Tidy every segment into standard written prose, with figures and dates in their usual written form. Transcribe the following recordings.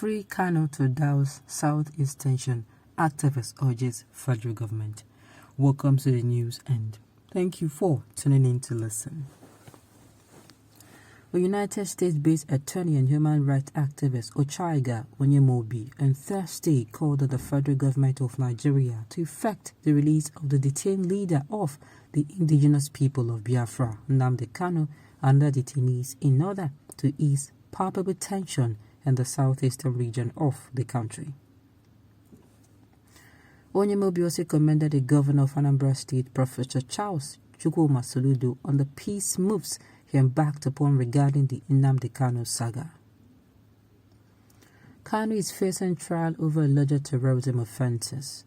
Free Kanu to douse Southeast tension, activist urges federal government. Welcome to the news and thank you for tuning in to listen. A United States-based attorney and human rights activist Ochaiga Onyemobi on Thursday called on the federal government of Nigeria to effect the release of the detained leader of the indigenous people of Biafra, Nnamdi Kanu, and other detainees in order to ease palpable tension in the southeastern region of the country. Onyemobi also commended the governor of Anambra State, Professor Charles Chukwuma Soludo, on the peace moves he embarked upon regarding the Nnamdi Kanu saga. Kanu is facing trial over alleged terrorism offences.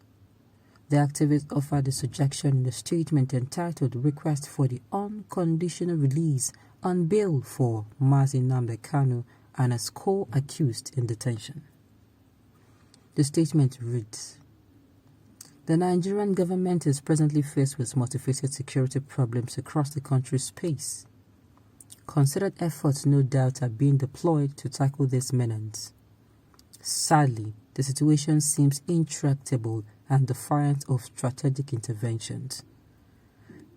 The activist offered the suggestion in a statement entitled Request for the Unconditional Release on Bail for Mazi Nnamdi Kanu and as co-accused in detention. The statement reads, "The Nigerian government is presently faced with multifaceted security problems across the country's space. Considered efforts no doubt are being deployed to tackle this menace. Sadly, the situation seems intractable and defiant of strategic interventions.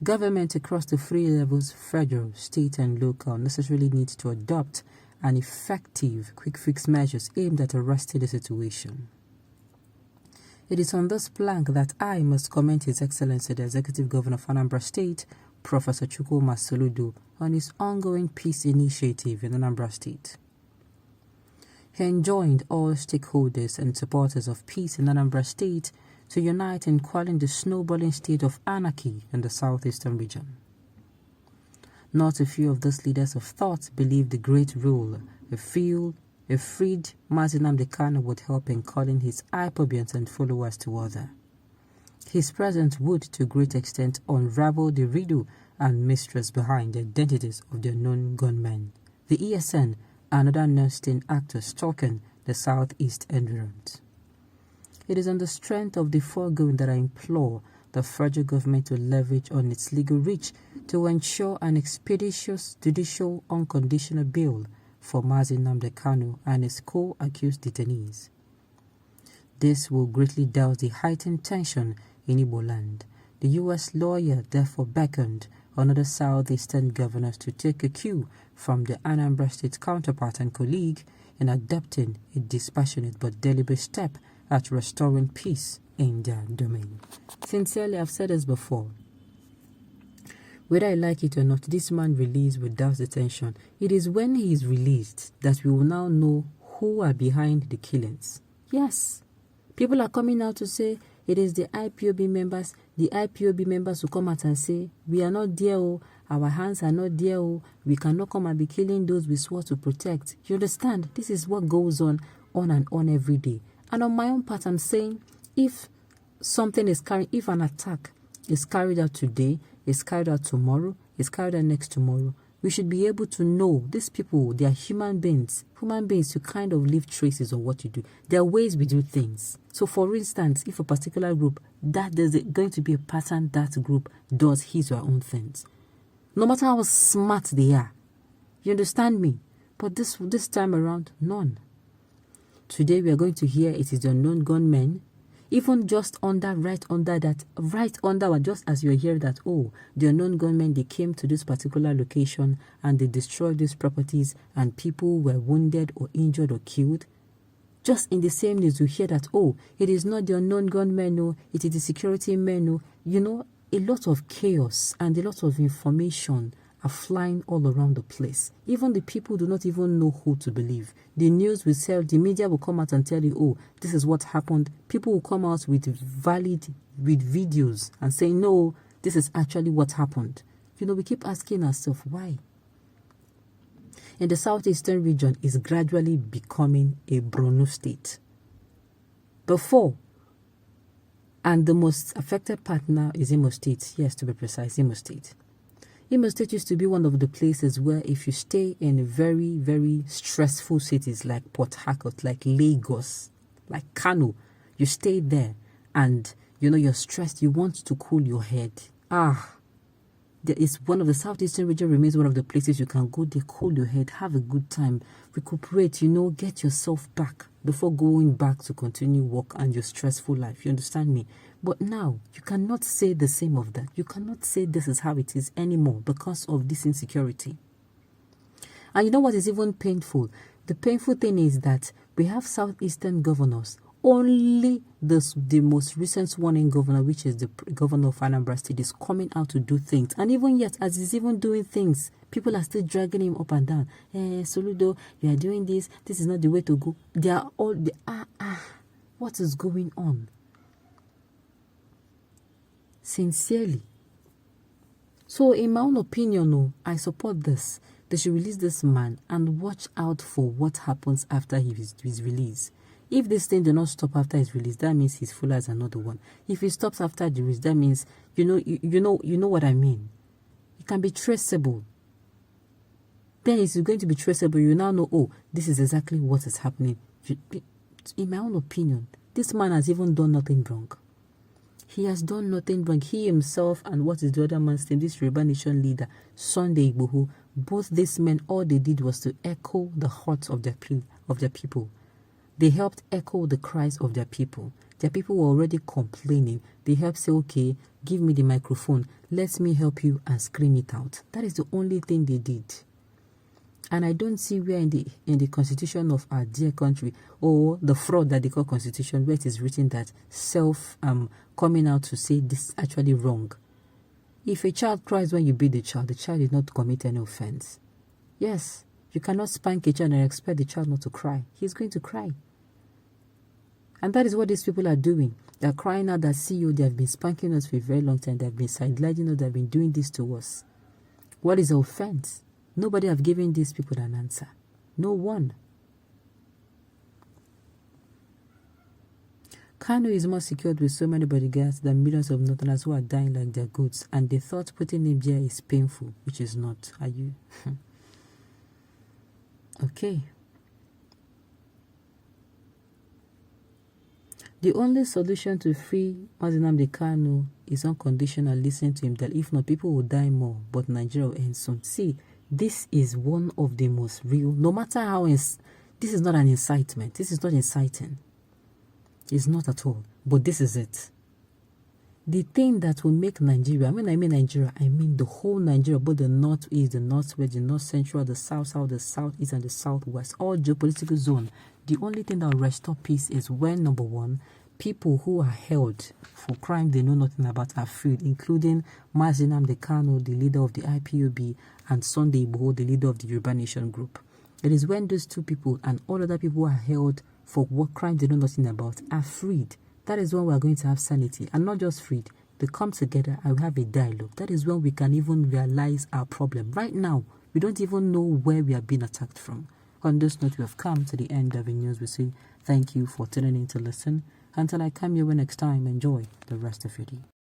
Government across the three levels, federal, state and local, necessarily need to adopt an effective quick-fix measures aimed at arresting the situation. It is on this plank that I must commend His Excellency the Executive Governor of Anambra State, Professor Chukwuma Soludo, on his ongoing peace initiative in Anambra State. He enjoined all stakeholders and supporters of peace in Anambra State to unite in quelling the snowballing state of anarchy in the southeastern region. Not a few of those leaders of thought believe the great role a freed Mazi Nnamdi Kanu would help in calling his hyperbians and followers to order. His presence would, to a great extent, unravel the riddle and mysteries behind the identities of the unknown gunmen, the ESN, and other non-state actors stalking the southeast environs. It is on the strength of the foregoing that I implore the federal government to leverage on its legal reach to ensure an expeditious judicial unconditional bail for Mazi Nnamdi Kanu and his co-accused detainees. This will greatly douse the heightened tension in Igbo land. The U.S. lawyer therefore beckoned on other southeastern governors to take a cue from the Anambra State counterpart and colleague in adopting a dispassionate but deliberate step at restoring peace in their domain. Sincerely, I've said this before. Whether I like it or not, this man released without detention. It is when he is released that we will now know who are behind the killings. Yes, people are coming out to say it is the IPOB members. The IPOB members who come out and say, we are not there, oh, our hands are not there, oh, we cannot come and be killing those we swore to protect. You understand? This is what goes on and on every day. And on my own part, I'm saying, if an attack is carried out today, is carried out tomorrow, is carried out next tomorrow, we should be able to know these people, they are human beings. Human beings who kind of leave traces of what you do. There are ways we do things. So for instance, if a particular group, there's going to be a pattern that group does his or her own things. No matter how smart they are. You understand me? But this time around, none. Today we are going to hear it is the unknown gunmen. Even just right under, just as you're hearing that, oh, the unknown gunmen, they came to this particular location and they destroyed these properties and people were wounded or injured or killed. Just in the same news, you hear that, oh, it is not the unknown gunmen, no, it is the security men, no. You know, a lot of chaos and a lot of information are flying all around the place. Even the people do not even know who to believe. The news will sell, the media will come out and tell you, oh, this is what happened. People will come out with videos and say, no, this is actually what happened. You know, we keep asking ourselves, why? In the southeastern region is gradually becoming a Borno state. Before, and the most affected part now is Imo State. Yes, to be precise, Imo State. Imo State used to be one of the places where if you stay in very, very stressful cities like Port Harcourt, like Lagos, like Kanu, you stay there and, you know, you're stressed, you want to cool your head. It's one of the southeastern region remains one of the places you can go there, cool your head, have a good time, recuperate, you know, get yourself back. before going back to continue work and your stressful life. You understand me? But now, you cannot say the same of that. You cannot say this is how it is anymore because of this insecurity. And you know what is even painful? The painful thing is that we have southeastern governors. Only the most recent one-in governor, which is the governor of Anambra State, is coming out to do things. And even yet, as he's even doing things, people are still dragging him up and down. Soludo, you are doing this. This is not the way to go. They are all... What is going on? Sincerely. So, in my own opinion, I support this. They should release this man and watch out for what happens after his release. If this thing does not stop after his release, that means his full as another one. If it stops after the release, that means you know what I mean. It can be traceable. Then it's going to be traceable. You now know, oh, this is exactly what is happening. In my own opinion, this man has even done nothing wrong. He has done nothing wrong. He himself and what is the other man's name, this Yoruba Nation leader, Sunday Igboho, both these men, all they did was to echo the hearts of their people. They helped echo the cries of their people. Their people were already complaining. They helped say, okay, give me the microphone. Let me help you and scream it out. That is the only thing they did. And I don't see where in the constitution of our dear country, or the fraud that they call constitution, where it is written that coming out to say this is actually wrong. If a child cries when you beat the child did not commit any offense. Yes, you cannot spank a child and expect the child not to cry. He's going to cry. And that is what these people are doing. They're crying out that, see you, they have been spanking us for a very long time. They have been sidelining us. They have been doing this to us. What is the offense? Nobody have given these people an answer. No one. Kanu is more secured with so many bodyguards than millions of Northerners who are dying like their goods, and they thought putting him there is painful, which is not. Are you? Okay. The only solution to free Nnamdi Kanu is unconditional listening to him. That if not, people will die more, but Nigeria will end soon. See, this is one of the most real. No matter how this is not an incitement. This is not inciting. It's not at all. But this is it. The thing that will make Nigeria, when I mean Nigeria, I mean the whole Nigeria, both the northeast, the northwest, the north central, the south, the southeast, and the southwest, all geopolitical zone. The only thing that will restore peace is when, number one, people who are held for crime they know nothing about are freed, including Nnamdi Kanu, the leader of the IPOB, and Sunday Igboho, the leader of the Yoruba Nation group. It is when those two people and all other people who are held for what crime they know nothing about are freed. That is when we are going to have sanity. And not just freed. They come together and we have a dialogue. That is when we can even realize our problem. Right now, we don't even know where we are being attacked from. On this note, we have come to the end of the news. We say thank you for tuning in to listen. Until I come your way next time, enjoy the rest of your day.